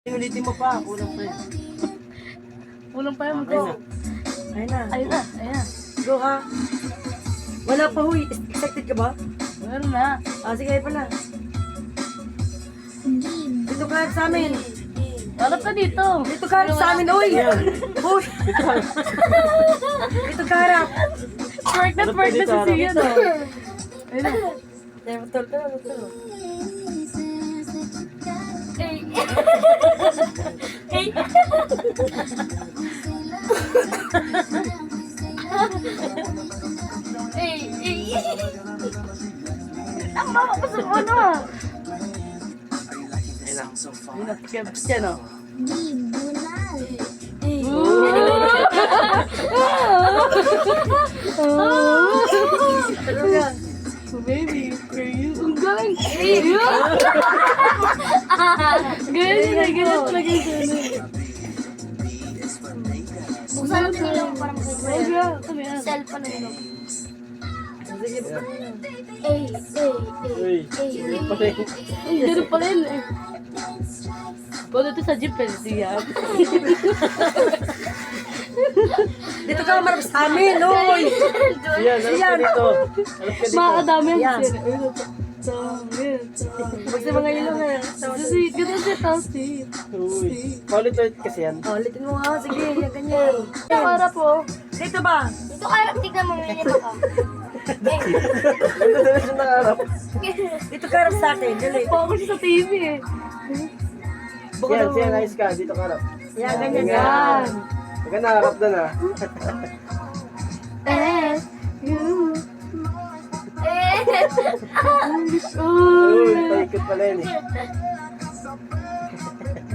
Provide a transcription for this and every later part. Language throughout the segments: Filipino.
Ulitin mo pa, kulang pa yun. Kulang pa yun, go. Ayun na. Ayun na, ayan. Go ha. Wala pa huy. Excited ka ba? Meron na. Ah, sige pa na. Dito ka sa amin. Harap ka dito. Dito ka harap sa amin, uy. Uy. Dito ka harap. Twerk na si Sian, oh. Ayun na. Tol. Ang baka pa sa ano. Ayun na, kebs yan, oh. So baby, for you. Ang galing. Ganyan talaga yung ano. Buksan natin yung parang Kami yan. cellphone na yun. Sige pa. Ganun pa rin eh. Kung dito sa jeep, pwede siya. Dito ka marap sa amin, uy. Siyan, harap ka dito. Harap ka dito. Makakadami yan. Yan. Pag sa mga ilong na. Ganun siya, tapos sweet. Uy. Paulit-ulit kasi yan. Oh, ulitin mo nga. Sige, yan ganyan. Para po. Dito ba? Dito kayo, tignan mo, may nito ka. Ganda na siya nakaharap. Dito ka harap sa atin. Dali. Focus sa TV eh. Siyan, ayos ka. Dito ka harap. Yan, ganyan. Yan. Huwag ka nakaharap doon ah. You. Uy, paikot pala yun eh.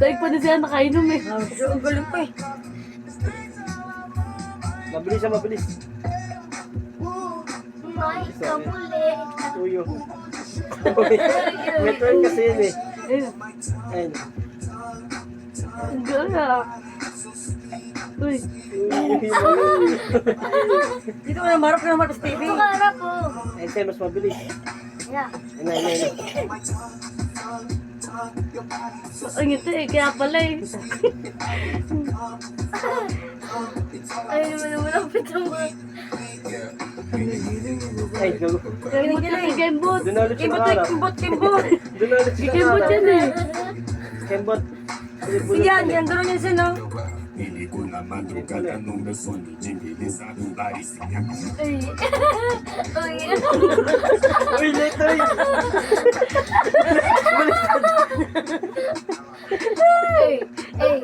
Daig pa din siya nakainom eh. Ah, ang galing pa eh. Mabilis siya, mabilis. May kabuli. Uyo. Uy, network kasi yun eh. Ayun. Ayun. Ang galing ah. Uy. Dito ka na marap sa TV. Dito ka harap po. Ayun siya, mas mabilis. Yeah. Ayun. Ang ito eh, kaya pala eh. Ayun naman ang pito mo. Ay, gago. Kembot yan, kembot. Doon na ulit siya nakaharap. Kimbot. Doon na ulit siya Kembot nakaharap. yan eh. Kembot. Yan, doon yan siya, no? Milico na madrugada no meu sonho de beleza do lar e sem Uy. Uy. Uy, later eh. Ay.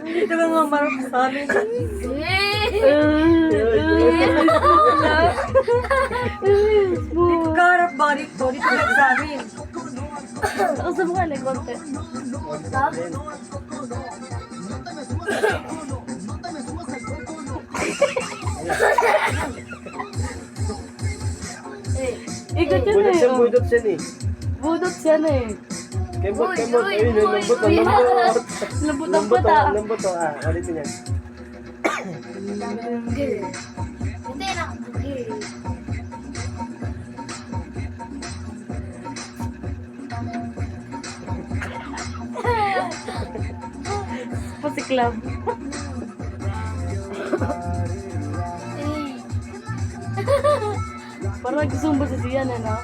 Dito ka nga marap sa amin. Dito ka harap ba dito? Dito ka sa amin. Ako sa mukha lang, konti. Ikot yun Budot eh. siya, oh. budot siya eh. Budot siya na eh. Kembot. Uy, Ayun, uy, lambot. uy. Lambot ang pata. Lambot oh. Ah, ulitin yan. Hindi na. Pusi club. Parang nagsusumba si Sian eh, no?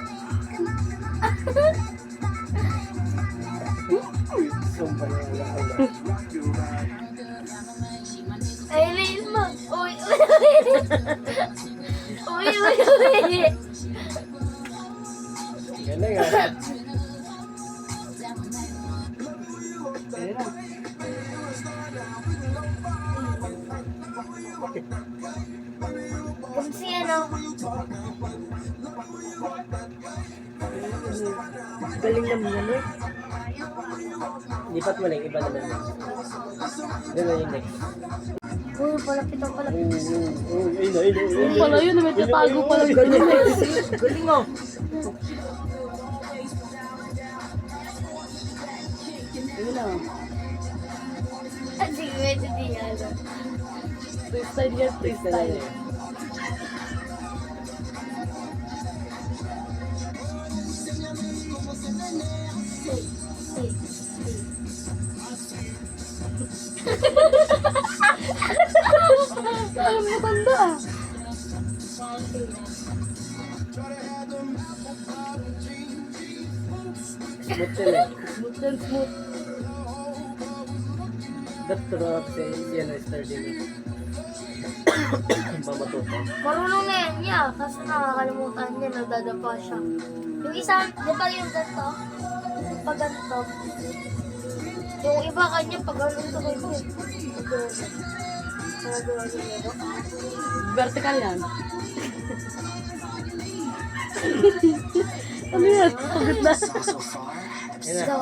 Sumpa na lang. Ay, Lil mo. Uy. Uy. Galing ah. Ayun na. Kasi ano. Galing naman yan eh. Lipat mo lang, iba naman. Yan na yung next. Uy, palapit. Yung pala yun, may tatago pala ganyan eh. Galing oh. Ayun na. Sige, medyo di ano. Freestyle yan, freestyle. Alam mo tanda ah. Smooth yan eh. Smooth and smooth. Dr. Yan na star din eh. Mamatuto. Marunong na yan niya, kaso nakakalimutan niya, nadadapa siya. Yung isa, di ba yung ganito? Yung pag ganito. Yung iba kanya, pag ganito ko eh. Vertical yan. Ano yan? Pagod na. Yan na. So,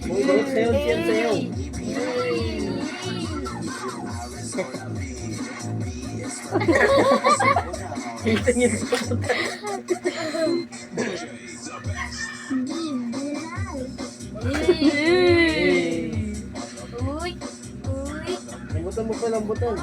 Uy, bakit sayo? Yan sayo. Tingin ko. uy, uy. Lambutan mo pa, lambutan.